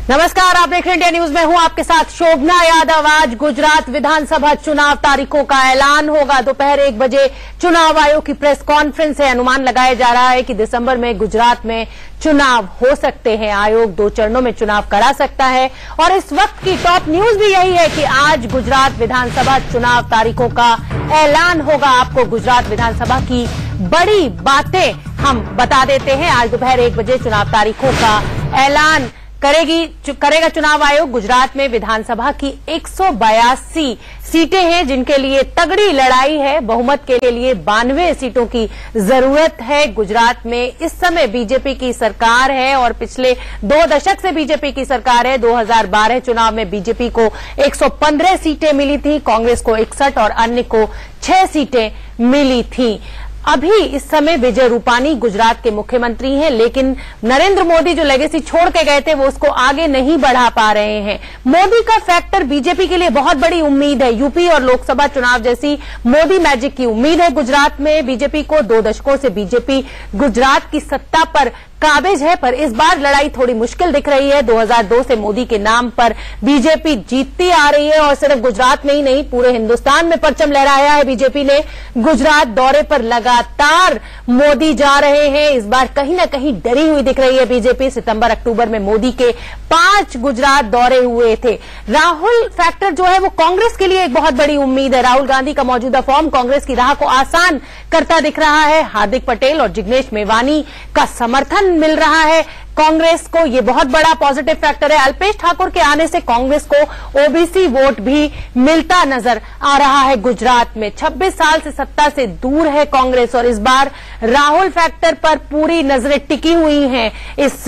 नमस्कार, आप देख रहे हैं इंडिया न्यूज में हूं आपके साथ शोभना यादव। आज गुजरात विधानसभा चुनाव तारीखों का ऐलान होगा। दोपहर 1 बजे चुनाव आयोग की प्रेस कॉन्फ्रेंस है। अनुमान लगाया जा रहा है कि दिसंबर में गुजरात में चुनाव हो सकते हैं। आयोग 2 चरणों में चुनाव करा सकता है और इस वक्त की टॉप न्यूज भी यही है कि आज गुजरात विधानसभा चुनाव तारीखों का ऐलान होगा। आपको गुजरात विधानसभा की बड़ी बातें हम बता देते हैं। आज दोपहर 1 बजे चुनाव तारीखों का ऐलान करेगा चुनाव आयोग। गुजरात में विधानसभा की 182 सीटें हैं जिनके लिए तगड़ी लड़ाई है। बहुमत के लिए 92 सीटों की जरूरत है। गुजरात में इस समय बीजेपी की सरकार है और पिछले 2 दशक से बीजेपी की सरकार है। 2012 चुनाव में बीजेपी को 115 सीटें मिली थी, कांग्रेस को 61 और अन्य को 6 सीटें मिली थी। अभी इस समय विजय रूपानी गुजरात के मुख्यमंत्री हैं, लेकिन नरेंद्र मोदी जो लेगेसी छोड़ के गए थे वो उसको आगे नहीं बढ़ा पा रहे हैं। मोदी का फैक्टर बीजेपी के लिए बहुत बड़ी उम्मीद है। यूपी और लोकसभा चुनाव जैसी मोदी मैजिक की उम्मीद है गुजरात में। बीजेपी को 2 दशकों से बीजेपी गुजरात की सत्ता पर काबिज है, पर इस बार लड़ाई थोड़ी मुश्किल दिख रही है। 2002 से मोदी के नाम पर बीजेपी जीतती आ रही है और सिर्फ गुजरात में ही नहीं पूरे हिंदुस्तान में परचम लहराया है बीजेपी ने। गुजरात दौरे पर लगातार मोदी जा रहे हैं। इस बार कहीं ना कहीं डरी हुई दिख रही है बीजेपी। सितंबर अक्टूबर में मोदी के 5 गुजरात दौरे हुए थे। राहुल फैक्टर जो है वो कांग्रेस के लिए एक बहुत बड़ी उम्मीद है। राहुल गांधी का मौजूदा फॉर्म कांग्रेस की राह को आसान करता दिख रहा है। हार्दिक पटेल और जिग्नेश मेवानी का समर्थन मिल रहा है कांग्रेस को, ये बहुत बड़ा पॉजिटिव फैक्टर है। अल्पेश ठाकुर के आने से कांग्रेस को ओबीसी वोट भी मिलता नजर आ रहा है गुजरात में। 26 साल से सत्ता से दूर है कांग्रेस और इस बार राहुल फैक्टर पर पूरी नजरें टिकी हुई हैं। इस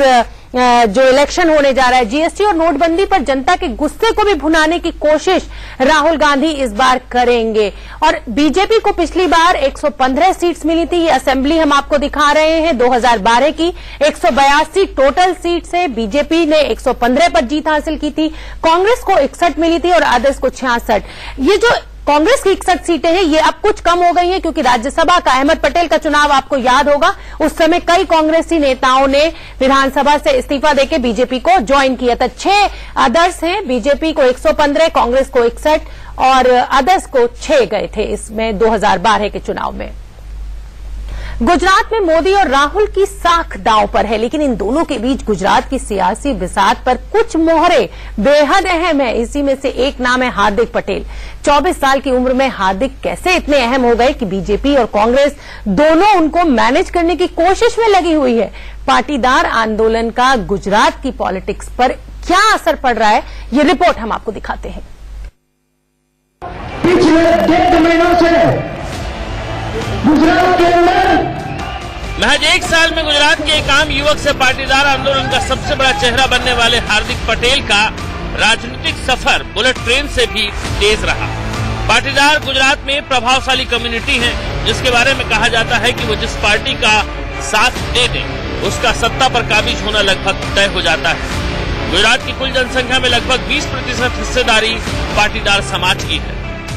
जो इलेक्शन होने जा रहा है, जीएसटी और नोटबंदी पर जनता के गुस्से को भी भुनाने की कोशिश राहुल गांधी इस बार करेंगे। और बीजेपी को पिछली बार 115 सीट्स मिली थी। ये असेंबली हम आपको दिखा रहे हैं 2012 की। 182 टोटल सीट्स है। बीजेपी ने 115 पर जीत हासिल की थी। कांग्रेस को 61 मिली थी और अदर्स को 66। ये जो कांग्रेस की 61 सीटें हैं ये अब कुछ कम हो गई हैं क्योंकि राज्यसभा का अहमद पटेल का चुनाव आपको याद होगा। उस समय कई कांग्रेसी नेताओं ने विधानसभा से इस्तीफा देकर बीजेपी को ज्वाइन किया था। 6 अदर्स हैं। बीजेपी को 115, कांग्रेस को 61 और अदर्स को 6 गए थे इसमें 2012 के चुनाव में। गुजरात में मोदी और राहुल की साख दांव पर है, लेकिन इन दोनों के बीच गुजरात की सियासी बिसात पर कुछ मोहरे बेहद अहम है। इसी में से एक नाम है हार्दिक पटेल। 24 साल की उम्र में हार्दिक कैसे इतने अहम हो गए कि बीजेपी और कांग्रेस दोनों उनको मैनेज करने की कोशिश में लगी हुई है। पाटीदार आंदोलन का गुजरात की पॉलिटिक्स पर क्या असर पड़ रहा है, ये रिपोर्ट हम आपको दिखाते हैं। पिछले 1.5 महीनों से गुजरात के अंदर महज 1 साल में गुजरात के एक आम युवक से पाटीदार आंदोलन का सबसे बड़ा चेहरा बनने वाले हार्दिक पटेल का राजनीतिक सफर बुलेट ट्रेन से भी तेज रहा। पाटीदार गुजरात में प्रभावशाली कम्युनिटी है जिसके बारे में कहा जाता है कि वो जिस पार्टी का साथ दे दे उसका सत्ता पर काबिज होना लगभग तय हो जाता है। गुजरात की कुल जनसंख्या में लगभग 20% हिस्सेदारी पाटीदार समाज की है।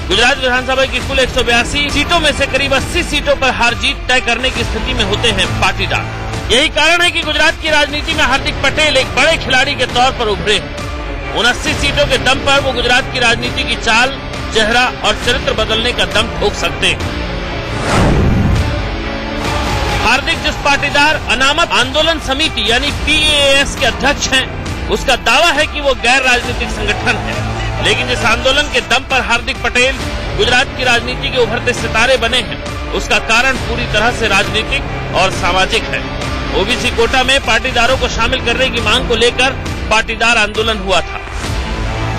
गुजरात विधानसभा की कुल 182 सीटों में से करीब 80 सीटों पर हार जीत तय करने की स्थिति में होते हैं पाटीदार। यही कारण है कि गुजरात की राजनीति में हार्दिक पटेल एक बड़े खिलाड़ी के तौर पर उभरे हैं। 79 सीटों के दम पर वो गुजरात की राजनीति की चाल, चेहरा और चरित्र बदलने का दम ठोक सकते हैं। हार्दिक जिस पाटीदार अनामत आंदोलन समिति यानी PAAS के अध्यक्ष हैं, उसका दावा है कि वो गैर राजनीतिक संगठन है, लेकिन जिस आंदोलन के दम पर हार्दिक पटेल गुजरात की राजनीति के उभरते सितारे बने हैं उसका कारण पूरी तरह से राजनीतिक और सामाजिक है। ओबीसी कोटा में पाटीदारों को शामिल करने की मांग को लेकर पाटीदार आंदोलन हुआ था।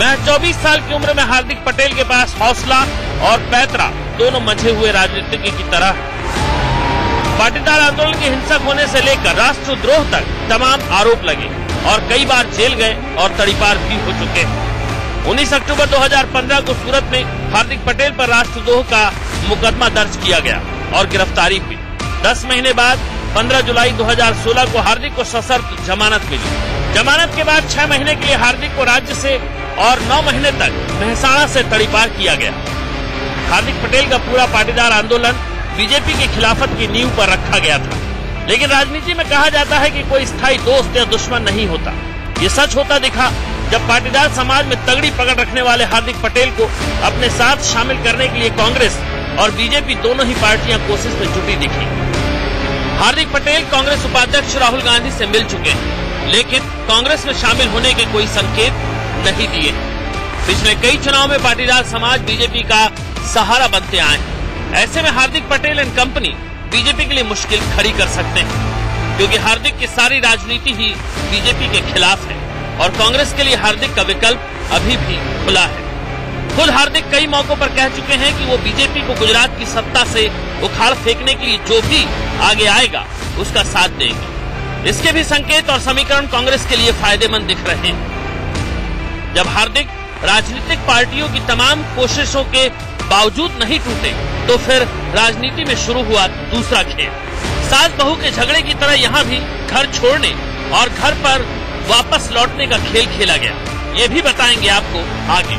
महज 24 साल की उम्र में हार्दिक पटेल के पास हौसला और पैतरा दोनों मंझे हुए राजनीतिज्ञ की तरह है। पाटीदार आंदोलन के हिंसक होने से लेकर राष्ट्रद्रोह तक तमाम आरोप लगे और कई बार जेल गए और तड़ीपार भी हो चुके हैं। 19 अक्टूबर 2015 को सूरत में हार्दिक पटेल पर राष्ट्रद्रोह का मुकदमा दर्ज किया गया और गिरफ्तारी हुई। 10 महीने बाद 15 जुलाई 2016 को हार्दिक को सशर्त जमानत मिली। जमानत के बाद 6 महीने के लिए हार्दिक को राज्य से और 9 महीने तक मेहसाणा से तड़ीपार किया गया। हार्दिक पटेल का पूरा पाटीदार आंदोलन बीजेपी की खिलाफत की नींव पर रखा गया था, लेकिन राजनीति में कहा जाता है कि कोई स्थायी दोस्त या दुश्मन नहीं होता। ये सच होता दिखा जब पाटीदार समाज में तगड़ी पकड़ रखने वाले हार्दिक पटेल को अपने साथ शामिल करने के लिए कांग्रेस और बीजेपी दोनों ही पार्टियां कोशिश में जुटी दिखी। हार्दिक पटेल कांग्रेस उपाध्यक्ष राहुल गांधी से मिल चुके हैं, लेकिन कांग्रेस में शामिल होने के कोई संकेत नहीं दिए। पिछले कई चुनाव में पाटीदार समाज बीजेपी का सहारा बनते आए हैं। ऐसे में Hardik Patel and company BJP के लिए मुश्किल खड़ी कर सकते हैं, क्योंकि हार्दिक की सारी राजनीति ही बीजेपी के खिलाफ है और कांग्रेस के लिए हार्दिक का विकल्प अभी भी खुला है। खुद हार्दिक कई मौकों पर कह चुके हैं कि वो बीजेपी को गुजरात की सत्ता से उखाड़ फेंकने के लिए जो भी आगे आएगा उसका साथ देंगे। इसके भी संकेत और समीकरण कांग्रेस के लिए फायदेमंद दिख रहे हैं। जब हार्दिक राजनीतिक पार्टियों की तमाम कोशिशों के बावजूद नहीं टूटे, तो फिर राजनीति में शुरू हुआ दूसरा खेल। सास बहू के झगड़े की तरह यहाँ भी घर छोड़ने और घर पर वापस लौटने का खेल खेला गया। ये भी बताएंगे आपको आगे।